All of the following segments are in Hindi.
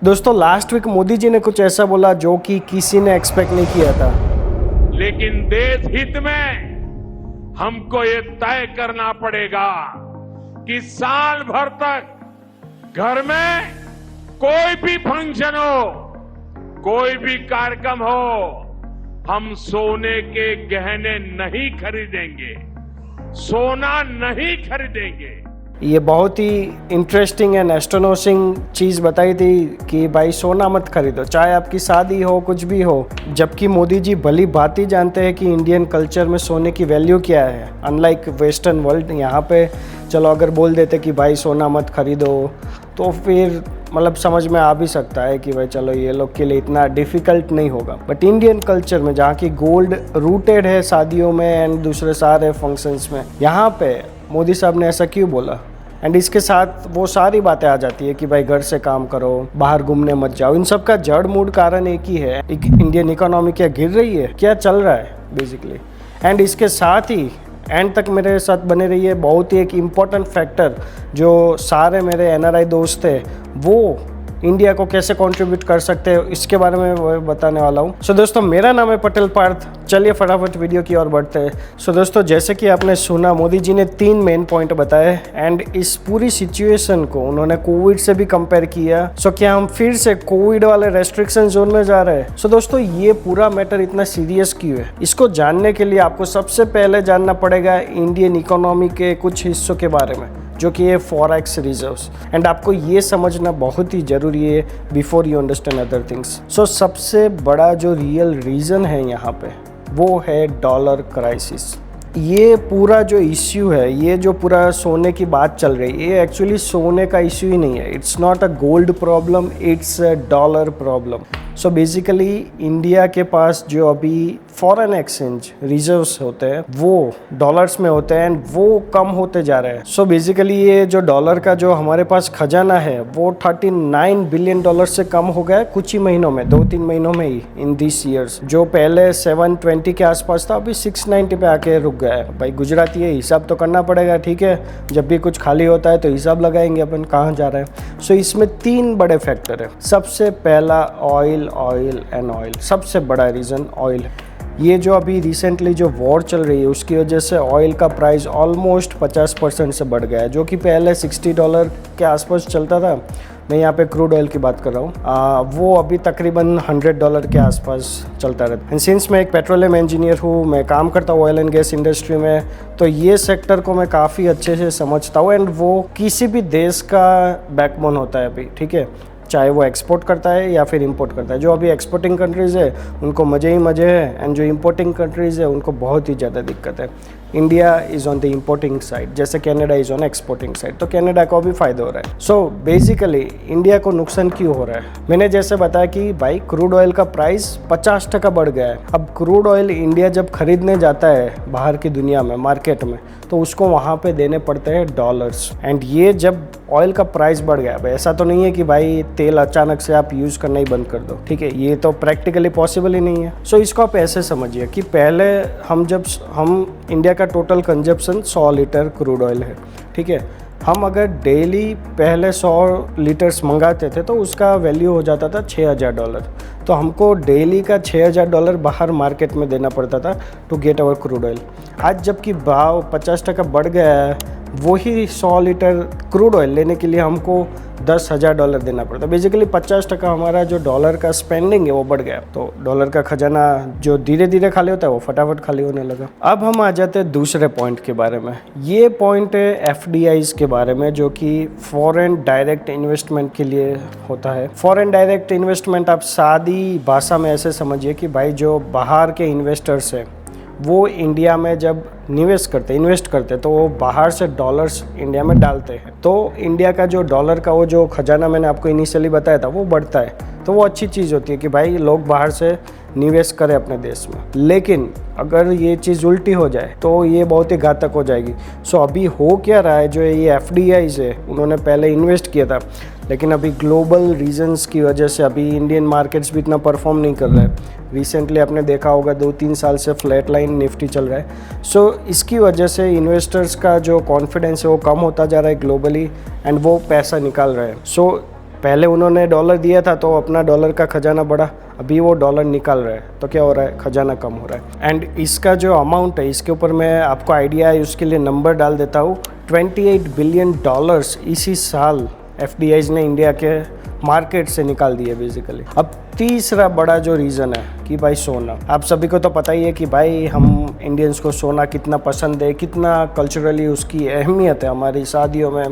दोस्तों लास्ट वीक मोदी जी ने कुछ ऐसा बोला जो कि किसी ने एक्सपेक्ट नहीं किया था। लेकिन देश हित में हमको ये तय करना पड़ेगा कि साल भर तक घर में कोई भी फंक्शन हो, कोई भी कार्यक्रम हो, हम सोने के गहने नहीं खरीदेंगे, सोना नहीं खरीदेंगे। ये बहुत ही इंटरेस्टिंग एंड एस्टोनिशिंग चीज़ बताई थी कि भाई सोना मत खरीदो, चाहे आपकी शादी हो, कुछ भी हो। जबकि मोदी जी भली बात ही जानते हैं कि इंडियन कल्चर में सोने की वैल्यू क्या है। अनलाइक वेस्टर्न वर्ल्ड, यहाँ पे चलो अगर बोल देते कि भाई सोना मत खरीदो तो फिर मतलब समझ में आ भी सकता है कि भाई चलो ये लोग के लिए इतना डिफ़िकल्ट नहीं होगा। बट इंडियन कल्चर में जहाँ की गोल्ड रूटेड है शादियों में एंड दूसरे सारे फंक्शंस में, यहाँ पे मोदी साहब ने ऐसा क्यों बोला। एंड इसके साथ वो सारी बातें आ जाती है कि भाई घर से काम करो, बाहर घूमने मत जाओ। इन सब का जड़ मूड कारण एक ही है, इंडियन इकोनॉमी क्या गिर रही है, क्या चल रहा है बेसिकली। एंड इसके साथ ही एंड तक मेरे साथ बने रहिए। बहुत ही एक इम्पॉर्टेंट फैक्टर जो सारे मेरे एनआरआई दोस्त थे वो इंडिया को कैसे कंट्रीब्यूट कर सकते हैं, इसके बारे में बताने वाला हूँ। सो दोस्तों मेरा नाम है पटेल पार्थ। चलिए फटाफट वीडियो की ओर बढ़ते हैं। सो दोस्तों जैसे कि आपने सुना, मोदी जी ने 3 मेन पॉइंट बताए एंड इस पूरी सिचुएशन को उन्होंने कोविड से भी कंपेयर किया। सो क्या हम फिर से कोविड वाले रेस्ट्रिक्शन जोन में जा रहे हैं? सो दोस्तों ये पूरा मैटर इतना सीरियस क्यों है, इसको जानने के लिए आपको सबसे पहले जानना पड़ेगा इंडियन इकोनॉमी के कुछ हिस्सों के बारे में, जो कि है फॉरेक्स रिजर्व्स। एंड आपको ये समझना बहुत ही ज़रूरी है before you understand other things. So सबसे बड़ा जो रियल रीज़न है यहाँ पे वो है डॉलर क्राइसिस। ये पूरा जो इश्यू है, ये जो पूरा सोने की बात चल रही है, ये एक्चुअली सोने का इश्यू ही नहीं है। It's not a gold problem, it's a dollar problem. So basically India के पास जो अभी फॉरेन एक्सचेंज रिजर्व्स होते हैं वो डॉलर्स में होते हैं एंड वो कम होते जा रहे हैं। सो बेसिकली ये जो डॉलर का जो हमारे पास खजाना है वो 39 बिलियन डॉलर से कम हो गया है कुछ ही महीनों में, 2-3 महीनों में ही इन दिस ईयर्स। जो पहले 720 के आसपास था अभी 690 पे आके रुक गया है। भाई गुजराती है, हिसाब तो करना पड़ेगा, ठीक है। जब भी कुछ खाली होता है तो हिसाब लगाएंगे अपन कहाँ जा रहे हैं। सो इसमें 3 बड़े फैक्टर है। सबसे पहला ऑयल एंड ऑयल, सबसे बड़ा रीज़न ऑयल है। ये जो अभी रिसेंटली जो वॉर चल रही है उसकी वजह से ऑयल का प्राइस ऑलमोस्ट 50% से बढ़ गया है। जो कि पहले $60 के आसपास चलता था, मैं यहाँ पे क्रूड ऑयल की बात कर रहा हूँ, वो अभी तकरीबन $100 के आसपास चलता रहता है। एंड सिंस मैं एक पेट्रोलियम इंजीनियर हूँ, मैं काम करता हूँ ऑयल एंड गैस इंडस्ट्री में, तो ये सेक्टर को मैं काफ़ी अच्छे से समझता हूँ। एंड वो किसी भी देश का बैकबोन होता है अभी, ठीक है, चाहे वो एक्सपोर्ट करता है या फिर इंपोर्ट करता है। जो अभी एक्सपोर्टिंग कंट्रीज़ है उनको मज़े ही मज़े है एंड जो इंपोर्टिंग कंट्रीज़ है उनको बहुत ही ज़्यादा दिक्कत है। India is on the importing side, जैसे Canada is on exporting side, तो कनाडा को भी फ़ायदा हो रहा है। सो बेसिकली इंडिया को नुकसान क्यों हो रहा है? मैंने जैसे बताया कि भाई क्रूड ऑयल का प्राइस 50% बढ़ गया है। अब क्रूड ऑयल इंडिया जब खरीदने जाता है बाहर की दुनिया में, मार्केट में, तो उसको वहाँ पे देने पड़ते हैं डॉलर्स। एंड ये जब ऑयल का प्राइस बढ़ गया, भाई ऐसा तो नहीं है कि भाई तेल अचानक से आप यूज़ करना ही बंद कर दो, ठीक है, ये तो प्रैक्टिकली पॉसिबल ही नहीं है। सो इसको आप ऐसे समझिए कि पहले हम इंडिया का total consumption 100 litre crude oil है, ठीक है। हम अगर डेली पहले 100 लीटर्स मंगाते थे तो उसका वैल्यू हो जाता था $6000। तो हमको डेली का $6000 बाहर मार्केट में देना पड़ता था to get our crude oil. आज जबकि भाव 50% बढ़ गया है, वही 100 लीटर क्रूड ऑयल लेने के लिए हमको $10,000 देना पड़ता है। बेसिकली 50% हमारा जो डॉलर का स्पेंडिंग है वो बढ़ गया। तो डॉलर का खजाना जो धीरे धीरे खाली होता है वो फटाफट खाली होने लगा। अब हम आ जाते हैं दूसरे पॉइंट के बारे में। ये पॉइंट है FDIs के बारे में, जो कि फॉरेन डायरेक्ट इन्वेस्टमेंट के लिए होता है। फॉरेन डायरेक्ट इन्वेस्टमेंट आप सादी भाषा में ऐसे समझिए कि भाई जो बाहर के इन्वेस्टर्स हैं वो इंडिया में जब इन्वेस्ट करते तो वो बाहर से डॉलर्स इंडिया में डालते हैं। तो इंडिया का जो डॉलर का वो जो खजाना मैंने आपको इनिशियली बताया था वो बढ़ता है। तो वो अच्छी चीज़ होती है कि भाई लोग बाहर से निवेश करें अपने देश में। लेकिन अगर ये चीज़ उल्टी हो जाए तो ये बहुत ही घातक हो जाएगी। सो अभी हो क्या रहा है, जो ये FDIs है उन्होंने पहले इन्वेस्ट किया था, लेकिन अभी ग्लोबल रीजन्स की वजह से अभी इंडियन मार्केट्स भी इतना परफॉर्म नहीं कर रहा है। रिसेंटली आपने देखा होगा 2-3 साल से फ्लैट लाइन निफ्टी चल रहा है। सो इसकी वजह से इन्वेस्टर्स का जो कॉन्फिडेंस है वो कम होता जा रहा है ग्लोबली एंड वो पैसा निकाल रहे हैं। सो पहले उन्होंने डॉलर दिया था तो अपना डॉलर का खजाना बढ़ा, अभी वो डॉलर निकाल रहे हैं तो क्या हो रहा है, खजाना कम हो रहा है। एंड इसका जो अमाउंट है इसके ऊपर मैं आपको आइडिया है उसके लिए नंबर डाल देता हूँ। $28 बिलियन इसी साल FDIs ने इंडिया के मार्केट से निकाल दिए बेसिकली। अब तीसरा बड़ा जो रीज़न है कि भाई सोना, आप सभी को तो पता ही है कि भाई हम इंडियंस को सोना कितना पसंद है, कितना कल्चरली उसकी अहमियत है हमारी शादियों में,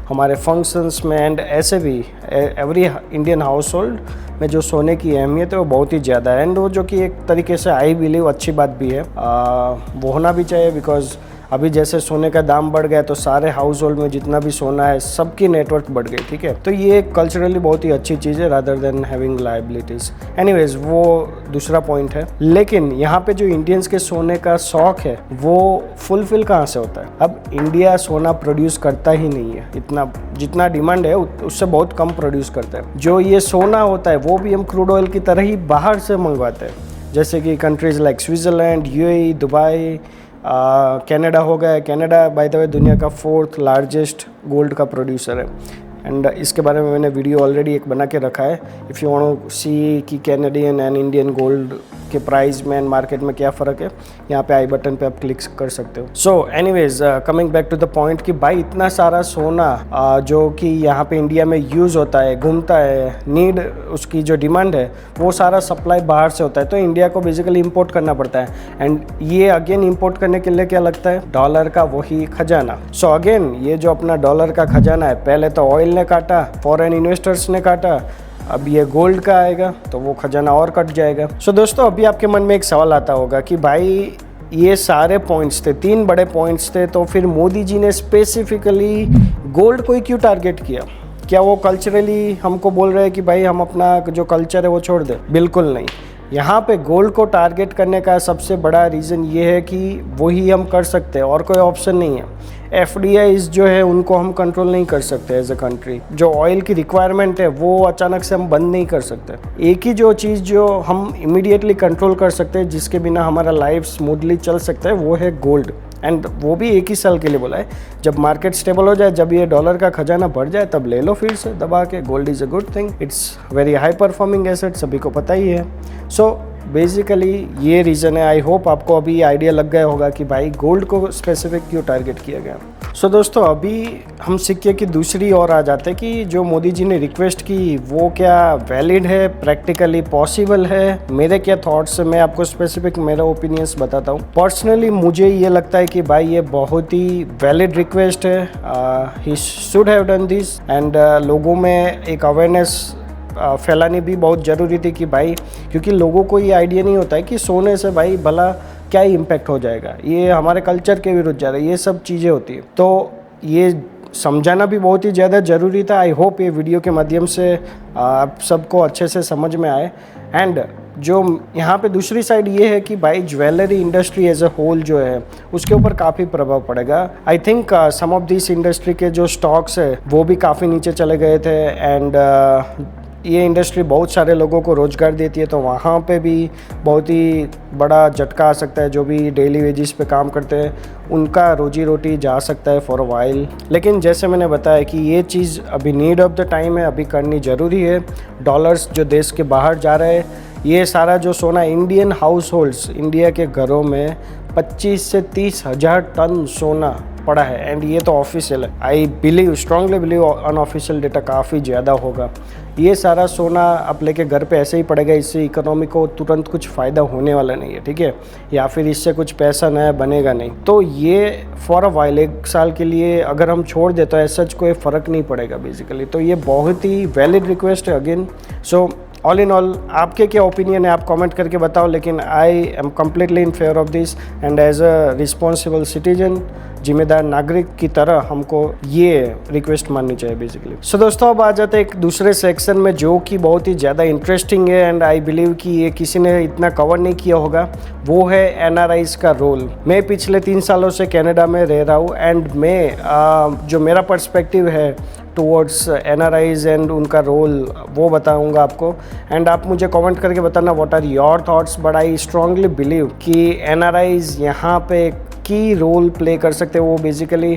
हमारे फंक्शंस में, एंड ऐसे भी एवरी इंडियन हाउस होल्ड में जो सोने की अहमियत है वो बहुत ही ज़्यादा है। एंड वो जो कि एक तरीके से आई बिलीव अच्छी बात भी है, वो होना भी चाहिए, बिकॉज अभी जैसे सोने का दाम बढ़ गया तो सारे हाउस होल्ड में जितना भी सोना है सबकी नेटवर्थ बढ़ गई, ठीक है। तो ये कल्चरली बहुत ही अच्छी चीज़ है rather than having liabilities. Anyways वो दूसरा पॉइंट है। लेकिन यहाँ पे जो इंडियंस के सोने का शौक है वो फुलफिल कहाँ से होता है? अब इंडिया सोना प्रोड्यूस करता ही नहीं है, इतना जितना डिमांड है उससे बहुत कम प्रोड्यूस करता है। जो ये सोना होता है वो भी हम क्रूड ऑयल की तरह ही बाहर से मंगवाते हैं, जैसे कि countries like Switzerland, UAE, Dubai, Canada हो गया। कनाडा बाय द वे दुनिया का 4th लार्जेस्ट गोल्ड का प्रोड्यूसर है। एंड इसके बारे में मैंने वीडियो ऑलरेडी एक बना के रखा है। इफ़ यू वांट टू सी कि कैनेडियन एंड इंडियन गोल्ड के प्राइस में एंड मार्केट में क्या फ़र्क है, यहाँ पे आई बटन पे आप क्लिक कर सकते हो। So anyways coming back to the point कि भाई इतना सारा सोना जो कि यहाँ पे इंडिया में यूज़ होता है, घूमता है, नीड उसकी जो डिमांड है वो सारा सप्लाई बाहर से होता है, तो इंडिया को बेसिकली इंपोर्ट करना पड़ता है। एंड ये अगेन इंपोर्ट करने के लिए क्या लगता है? डॉलर का वही खजाना। सो अगेन ये जो अपना डॉलर का खजाना है, पहले तो ऑयल ने काटा, फॉरेन इन्वेस्टर्स ने काटा, अब ये गोल्ड का आएगा तो वो खजाना और कट जाएगा। सो दोस्तों अभी आपके मन में एक सवाल आता होगा कि भाई ये सारे पॉइंट्स थे, 3 बड़े पॉइंट्स थे, तो फिर मोदी जी ने स्पेसिफिकली गोल्ड को ही क्यों टारगेट किया? क्या वो कल्चरली हमको बोल रहे हैं कि भाई हम अपना जो कल्चर है वो छोड़ दें? बिल्कुल नहीं। यहाँ पे गोल्ड को टारगेट करने का सबसे बड़ा रीज़न ये है कि वही हम कर सकते हैं और कोई ऑप्शन नहीं है। FDIs जो है उनको हम कंट्रोल नहीं कर सकते एज ए कंट्री। जो ऑयल की रिक्वायरमेंट है वो अचानक से हम बंद नहीं कर सकते। एक ही जो चीज़ जो हम इमीडिएटली कंट्रोल कर सकते हैं, जिसके बिना हमारा लाइफ स्मूथली चल सकता है, वो है गोल्ड। एंड वो भी एक ही साल के लिए बोला है। जब मार्केट स्टेबल हो जाए, जब ये डॉलर का खजाना बढ़ जाए, तब ले लो फिर से दबा के। Gold is a good thing, it's very high performing asset, सभी को पता ही है। सो बेसिकली ये रीज़न है। आई होप आपको अभी आइडिया लग गया होगा कि भाई गोल्ड को स्पेसिफिक क्यों टारगेट किया गया। सो दोस्तों अभी हम सिक्के की दूसरी ओर आ जाते हैं कि जो मोदी जी ने रिक्वेस्ट की वो क्या वैलिड है, प्रैक्टिकली पॉसिबल है, मेरे क्या थॉट्स है, मैं आपको स्पेसिफिक मेरा ओपिनियंस बताता हूँ। पर्सनली मुझे ये लगता है कि भाई ये बहुत ही वैलिड रिक्वेस्ट है। He should have done this. And लोगों में एक अवेयरनेस फैलानी भी बहुत ज़रूरी थी कि भाई, क्योंकि लोगों को ये आइडिया नहीं होता है कि सोने से भाई भला क्या इम्पैक्ट हो जाएगा, ये हमारे कल्चर के विरुद्ध जा रहा है, ये सब चीज़ें होती है। तो ये समझाना भी बहुत ही ज़्यादा ज़रूरी था। आई होप ये वीडियो के माध्यम से आप सबको अच्छे से समझ में आए। एंड जो यहाँ पे दूसरी साइड ये है कि भाई jewellery industry as a whole जो है उसके ऊपर काफ़ी प्रभाव पड़ेगा। I think some of this industry के जो स्टॉक्स है वो भी काफ़ी नीचे चले गए थे। एंड ये इंडस्ट्री बहुत सारे लोगों को रोज़गार देती है, तो वहाँ पे भी बहुत ही बड़ा झटका आ सकता है। जो भी डेली वेजिस पे काम करते हैं उनका रोजी रोटी जा सकता है फॉर अ वाइल। लेकिन जैसे मैंने बताया कि ये चीज़ अभी नीड ऑफ द टाइम है, अभी करनी ज़रूरी है। डॉलर्स जो देश के बाहर जा रहे हैं, ये सारा जो सोना इंडियन हाउस होल्ड्स, इंडिया के घरों में 25 से 30 हज़ार टन सोना पड़ा है। एंड ये तो ऑफिशियल है। I believe, strongly believe unofficial data काफ़ी ज़्यादा होगा। ये सारा सोना आप लेके घर पे ऐसे ही पड़ेगा, इससे इकोनॉमी को तुरंत कुछ फ़ायदा होने वाला नहीं है, ठीक है, या फिर इससे कुछ पैसा नया बनेगा नहीं। तो ये फॉर अ वाइल, 1 साल के लिए अगर हम छोड़ दे तो ऐसा कोई फ़र्क नहीं पड़ेगा बेसिकली। तो ये बहुत ही वैलिड रिक्वेस्ट है again. So all in all आपके क्या ओपिनियन है आप कमेंट करके बताओ। लेकिन I am completely in favour of this. And as a responsible citizen, जिम्मेदार नागरिक की तरह हमको ये रिक्वेस्ट माननी चाहिए बेसिकली। सो दोस्तों अब आ जाते हैं एक दूसरे सेक्शन में जो कि बहुत ही ज़्यादा इंटरेस्टिंग है। एंड आई बिलीव कि ये किसी ने इतना कवर नहीं किया होगा, वो है NRIs का रोल। मैं पिछले 3 सालों से कनाडा में रह रहा हूँ। एंड मैं जो मेरा पर्सपेक्टिव है टुवर्ड्स NRIs एंड उनका रोल वो बताऊंगा आपको। एंड आप मुझे कमेंट करके बताना what are your thoughts. But I strongly believe कि NRIs यहाँ पे की रोल प्ले कर सकते हैं। वो बेसिकली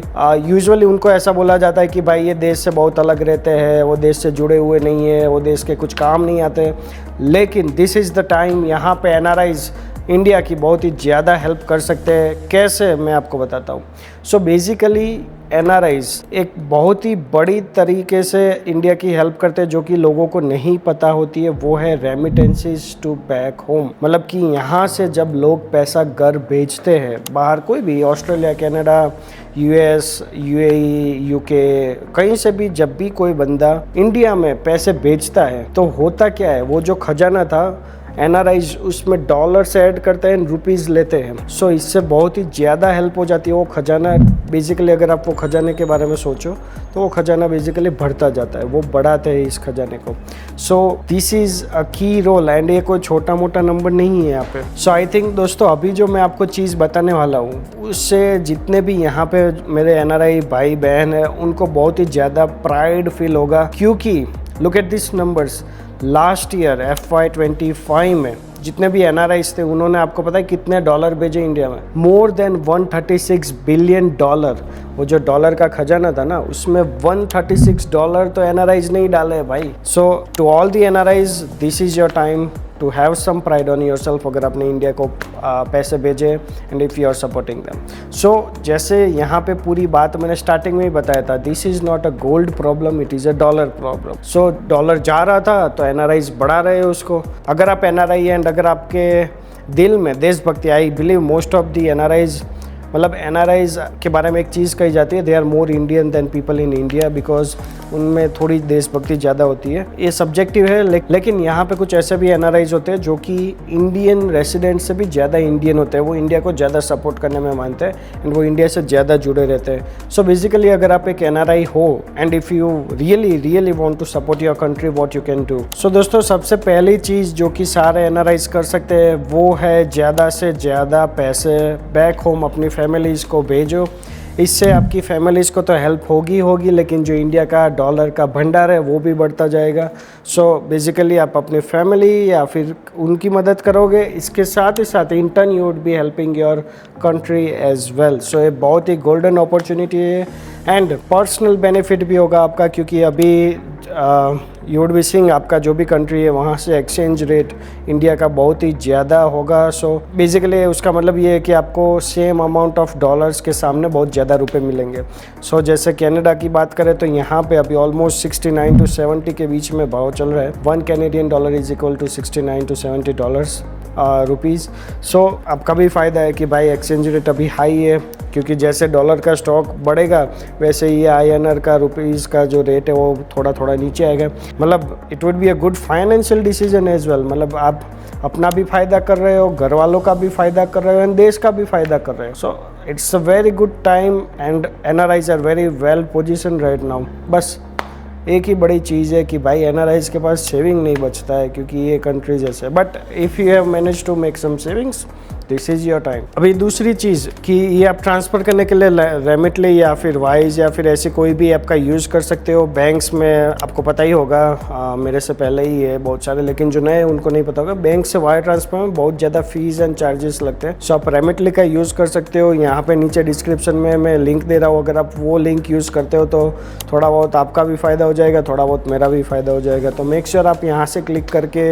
यूजुअली उनको ऐसा बोला जाता है कि भाई ये देश से बहुत अलग रहते हैं, वो देश से जुड़े हुए नहीं है, वो देश के कुछ काम नहीं आते। लेकिन दिस इज़ द टाइम, यहाँ पे एनआरआईज इंडिया की बहुत ही ज़्यादा हेल्प कर सकते हैं। कैसे, मैं आपको बताता हूँ। सो बेसिकली एनआरआईज एक बहुत ही बड़ी तरीके से इंडिया की हेल्प करते हैं, जो कि लोगों को नहीं पता होती है। वो है रेमिटेंसेस टू बैक होम। मतलब कि यहाँ से जब लोग पैसा घर भेजते हैं बाहर, कोई भी, Australia, Canada, US, UAE, UK, कहीं से भी जब भी कोई बंदा इंडिया में पैसे भेजता है तो होता क्या है, वो जो खजाना था एनआरआईज उसमें डॉलर से ऐड करते हैं, रुपीज़ लेते हैं। सो इससे बहुत ही ज़्यादा हेल्प हो जाती है। वो खजाना बेसिकली, अगर आप वो खजाने के बारे में सोचो तो वो खजाना बेसिकली बढ़ता जाता है, वो बढ़ाते हैं इस खजाने को। सो दिस इज़ अ की रोल एंड ये कोई छोटा मोटा नंबर नहीं है यहाँ पे। सो आई थिंक दोस्तों, अभी जो मैं आपको चीज़ बताने वाला हूँ उससे जितने भी यहाँ पे मेरे एनआरआई भाई बहन है उनको बहुत ही ज़्यादा प्राइड फील होगा, क्योंकि look at this numbers. Last year FY25 में जितने भी एनआरआईज थे उन्होंने, आपको पता है कितने डॉलर भेजे इंडिया में? More than 136 billion dollar. वो जो डॉलर का खजाना था ना, उसमें 136 डॉलर तो एनआरआईज नहीं डाले हैं भाई। So to all the NRIs, this is your time to have some pride on yourself, अगर आपने इंडिया को पैसे भेजे and if you are supporting them. So जैसे यहाँ पे पूरी बात मैंने स्टार्टिंग में ही बताया था, this is not a gold problem, it is a dollar problem. So dollar जा रहा था तो एनआरआईज बढ़ा रहे हैं उसको। अगर आप एनआरआई एंड अगर आपके दिल में देशभक्ति, I believe most of the NRIs, मतलब एनआरआईज के बारे में एक चीज़ कही जाती है, they are more Indian than people in India, because उनमें थोड़ी देशभक्ति ज़्यादा होती है। ये सब्जेक्टिव है, लेकिन यहाँ पे कुछ ऐसे भी एनआरआईज होते हैं जो कि इंडियन रेसिडेंट से भी ज़्यादा इंडियन होते हैं। वो इंडिया को ज़्यादा सपोर्ट करने में मानते हैं एंड वो इंडिया से ज़्यादा जुड़े रहते हैं। सो बेसिकली अगर आप एक एनआरआई हो and if you really want to support your country, what you can do. So दोस्तों, सबसे पहली चीज़ जो कि सारे एनआरआईज कर सकते हैं वो है ज़्यादा से ज़्यादा पैसे बैक होम अपनी फैमिलीज़ को भेजो। इससे आपकी फैमिलीज़ को तो हेल्प होगी, लेकिन जो इंडिया का डॉलर का भंडार है वो भी बढ़ता जाएगा। सो बेसिकली आप अपनी फैमिली या फिर उनकी मदद करोगे, इसके साथ ही साथ in turn you would be helping your country as well. So ये बहुत ही गोल्डन अपॉर्चुनिटी है एंड पर्सनल बेनिफिट भी होगा आपका, क्योंकि अभी यू वुड बी सीइंग आपका जो भी कंट्री है वहाँ से एक्सचेंज रेट इंडिया का बहुत ही ज़्यादा होगा। सो बेसिकली उसका मतलब ये है कि आपको सेम अमाउंट ऑफ डॉलर्स के सामने बहुत ज़्यादा रुपए मिलेंगे। सो जैसे कनाडा की बात करें तो यहाँ पे अभी ऑलमोस्ट 69 to 70 के बीच में भाव चल रहा है। 1 Canadian dollar is equal to 69 to 70 dollars rupees. So आपका भी फ़ायदा है कि भाई एक्सचेंज रेट अभी हाई है, क्योंकि जैसे डॉलर का स्टॉक बढ़ेगा वैसे ही INR का रुपीज़ का जो रेट है वो थोड़ा थोड़ा नीचे आएगा। मतलब it would be a good financial decision as well. मतलब आप अपना भी फ़ायदा कर रहे हो, घर वालों का भी फ़ायदा कर रहे हो एंड देश का भी फ़ायदा कर रहे हो। So it's a very good time and NRIs are very well position right now. बस एक ही बड़ी चीज़ है कि भाई एनआरआईज के पास सेविंग नहीं बचता है, क्योंकि ये कंट्री जैसे, but if you have manage to make some savings, this is your time. अभी दूसरी चीज़ कि ये आप ट्रांसफ़र करने के लिए रेमिटली या फिर वाइज या फिर ऐसे कोई भी ऐप का यूज़ कर सकते हो। बैंक्स में आपको पता ही होगा, मेरे से पहले ही है बहुत सारे, लेकिन जो नए उनको नहीं पता होगा, बैंक से वायर ट्रांसफ़र में बहुत ज़्यादा फीस एंड चार्जेस लगते हैं। सो आप रेमिटली का यूज़ कर सकते हो। यहाँ पे नीचे डिस्क्रिप्शन में मैं लिंक दे रहा हूँ, अगर आप वो लिंक यूज़ करते हो तो थोड़ा बहुत आपका भी फ़ायदा हो जाएगा, थोड़ा बहुत मेरा भी फ़ायदा हो जाएगा। तो मेक श्योर आप यहाँ से क्लिक करके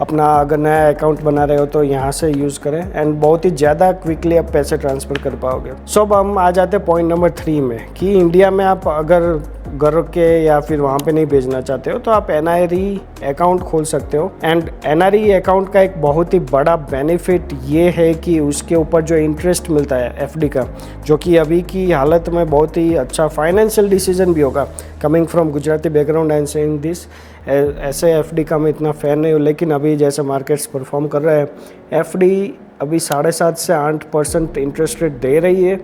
अपना अगर नया अकाउंट बना रहे हो तो यहाँ से यूज़ करें एंड बहुत ही ज़्यादा क्विकली आप पैसे ट्रांसफ़र कर पाओगे। सो अब हम आ जाते हैं पॉइंट नंबर 3 में कि इंडिया में आप अगर घर के या फिर वहाँ पे नहीं भेजना चाहते हो तो आप NRE अकाउंट खोल सकते हो। एंड NRE अकाउंट का एक बहुत ही बड़ा बेनिफिट ये है कि उसके ऊपर जो इंटरेस्ट मिलता है FD का, जो कि अभी की हालत में बहुत ही अच्छा फाइनेंशियल डिसीजन भी होगा। Coming from Gujarati background and saying this, ऐसे FD का मैं इतना फ़ैन नहीं हूँ, लेकिन अभी जैसे मार्केट्स परफॉर्म कर रहे हैं FD अभी 7.5 से 8% इंटरेस्ट रेट दे रही है।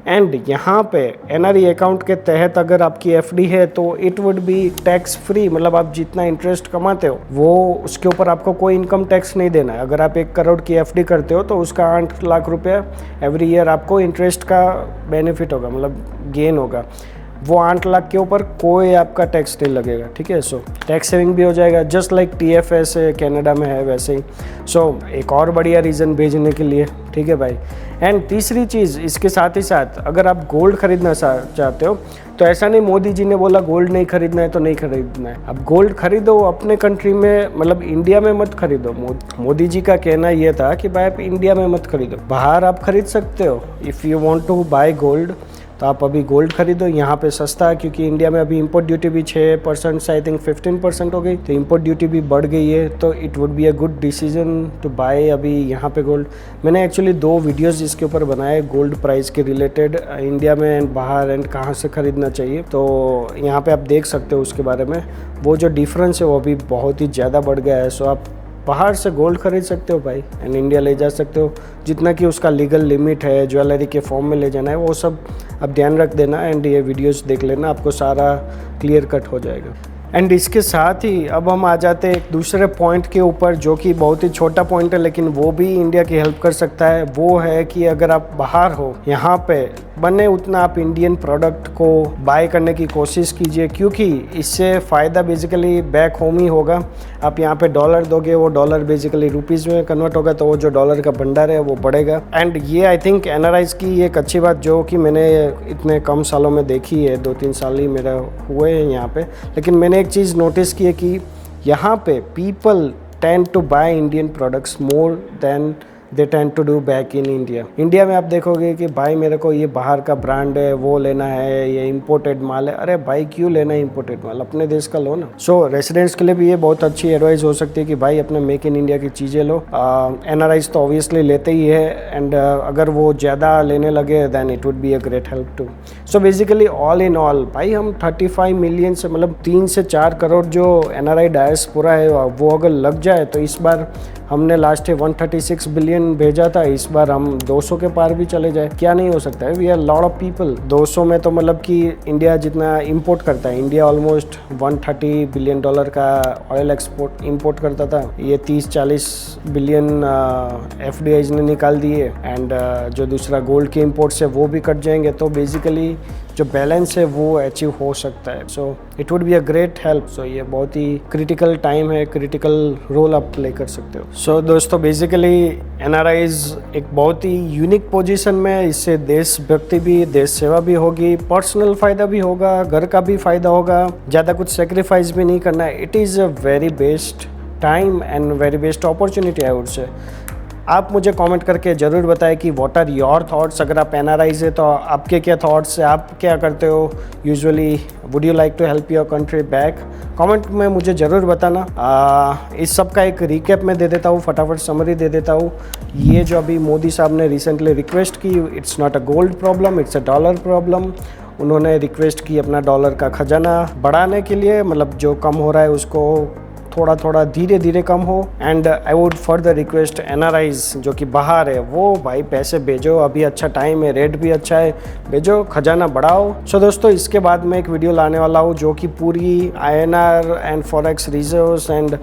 एंड यहाँ पे NRE अकाउंट के तहत अगर आपकी FD है तो it would B tax free. मतलब आप जितना इंटरेस्ट कमाते हो वो उसके ऊपर आपको कोई इनकम टैक्स नहीं देना है। अगर आप 1 करोड़ की FD करते हो तो उसका 8 लाख रुपया एवरी ईयर आपको इंटरेस्ट का बेनिफिट होगा, मतलब गेन होगा। वो 8 लाख के ऊपर कोई आपका टैक्स नहीं लगेगा, ठीक है। सो टैक्स सेविंग भी हो जाएगा, जस्ट लाइक TFS कनाडा में है वैसे ही। सो एक और बढ़िया रीज़न भेजने के लिए, ठीक है भाई। एंड तीसरी चीज़ इसके साथ ही साथ, अगर आप गोल्ड खरीदना चाहते हो तो ऐसा नहीं मोदी जी ने बोला गोल्ड नहीं खरीदना है तो नहीं खरीदना है। अब गोल्ड खरीदो अपने कंट्री में, मतलब इंडिया में मत खरीदो। मोदी जी का कहना ये था कि भाई आप इंडिया में मत खरीदो, बाहर आप खरीद सकते हो। If you want to buy gold तो आप अभी गोल्ड खरीदो, यहाँ पे सस्ता है, क्योंकि इंडिया में अभी इंपोर्ट ड्यूटी भी 6% से आई थिंक 15% हो गई, तो इंपोर्ट ड्यूटी भी बढ़ गई है। तो it would be a good decision to buy अभी यहाँ पे गोल्ड। मैंने एक्चुअली 2 वीडियोस इसके ऊपर बनाए गोल्ड प्राइस के रिलेटेड, इंडिया में एंड बाहर एंड कहाँ से खरीदना चाहिए, तो यहाँ पे आप देख सकते हो उसके बारे में। वो जो डिफरेंस है वो अभी बहुत ही ज़्यादा बढ़ गया है। सो आप बाहर से गोल्ड खरीद सकते हो भाई एंड इंडिया ले जा सकते हो, जितना कि उसका लीगल लिमिट है, ज्वेलरी के फॉर्म में ले जाना है, वो सब आप ध्यान रख देना। एंड ये वीडियोस देख लेना, आपको सारा क्लियर कट हो जाएगा। एंड इसके साथ ही अब हम आ जाते हैं एक दूसरे पॉइंट के ऊपर, जो कि बहुत ही छोटा पॉइंट है लेकिन वो भी इंडिया की हेल्प कर सकता है। वो है कि अगर आप बाहर हो, यहाँ पे बने उतना आप इंडियन प्रोडक्ट को बाय करने की कोशिश कीजिए, क्योंकि इससे फ़ायदा बेसिकली बैक होम ही होगा। आप यहाँ पे डॉलर दोगे, वो डॉलर बेसिकली रुपीज़ में कन्वर्ट होगा, तो वो जो डॉलर का भंडार है वो बढ़ेगा। एंड ये आई थिंक NRIs की एक अच्छी बात जो कि मैंने इतने कम सालों में देखी है, 2-3 साल ही मेरा हुए हैं यहाँ पे, लेकिन मैंने एक चीज़ नोटिस की है कि यहाँ पे people tend to buy Indian products more than they tend to do back in India. India में आप देखोगे कि भाई मेरे को ये बाहर का ब्रांड है वो लेना है, ये इम्पोर्टेड माल है। अरे भाई क्यों लेना है इम्पोर्टेड माल, अपने देश का लो ना। सो रेसिडेंट्स के लिए भी ये बहुत अच्छी एडवाइस हो सकती है कि भाई अपने मेक इन इंडिया की चीज़ें लो। NRIs तो ऑब्वियसली लेते ही है, एंड अगर वो ज़्यादा लेने लगे then it would be a great help too. So basically all in all भाई हम 35 मिलियन से, मतलब 3 से 4 करोड़ जो NRI डायस्पोरा है वो अगर लग जाए, तो इस बार हमने लास्ट 136 बिलियन भेजा था, इस बार हम 200 के पार भी चले जाए, क्या नहीं हो सकता है। We are lot of people. 200 में तो मतलब कि इंडिया जितना इंपोर्ट करता है, इंडिया ऑलमोस्ट 130 बिलियन डॉलर का ऑयल एक्सपोर्ट इंपोर्ट करता था, ये 30-40 बिलियन FDIs ने निकाल दिए। एंड जो दूसरा गोल्ड के इंपोर्ट से वो भी कट जाएंगे, तो बेसिकली जो बैलेंस है वो अचीव हो सकता है। So it would be a great help. So ये बहुत ही क्रिटिकल टाइम है, क्रिटिकल रोल आप प्ले कर सकते हो। सो दोस्तों बेसिकली NRIs एक बहुत ही यूनिक पोजीशन में, इससे देशभक्ति भी, देश सेवा भी होगी, पर्सनल फ़ायदा भी होगा, घर का भी फ़ायदा होगा, ज़्यादा कुछ सेक्रीफाइस भी नहीं करना है। It is a very best time and very best opportunity I would say. आप मुझे कमेंट करके ज़रूर बताएं कि व्हाट आर योर थॉट्स। अगर आप NRIs है तो आपके क्या थॉट्स है, आप क्या करते हो usually, would you like to help your country back. Comment में मुझे ज़रूर बताना। इस सब का एक रिकैप मैं दे देता हूँ, फटाफट समरी दे देता हूँ। ये जो अभी मोदी साहब ने रिसेंटली रिक्वेस्ट की, it's not a gold problem, it's a dollar problem. उन्होंने रिक्वेस्ट की अपना डॉलर का खजाना बढ़ाने के लिए, मतलब जो कम हो रहा है उसको थोड़ा थोड़ा धीरे धीरे कम हो। And I would further request NRIs जो कि बाहर है, वो भाई पैसे भेजो, अभी अच्छा टाइम है, रेट भी अच्छा है, भेजो, खजाना बढ़ाओ। सो दोस्तों इसके बाद मैं एक वीडियो लाने वाला हूँ जो कि पूरी INR and forex reserves and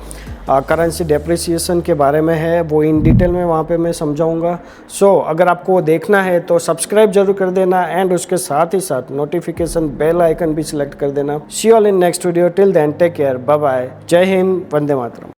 currency depreciation के बारे में है, वो इन डिटेल में वहाँ पे मैं समझाऊंगा। सो अगर आपको देखना है तो सब्सक्राइब जरूर कर देना, एंड उसके साथ ही साथ नोटिफिकेशन बेल आइकन भी सिलेक्ट कर देना। See all in next video, till then take care, bye bye, जय हिंद, वंदे मातरम।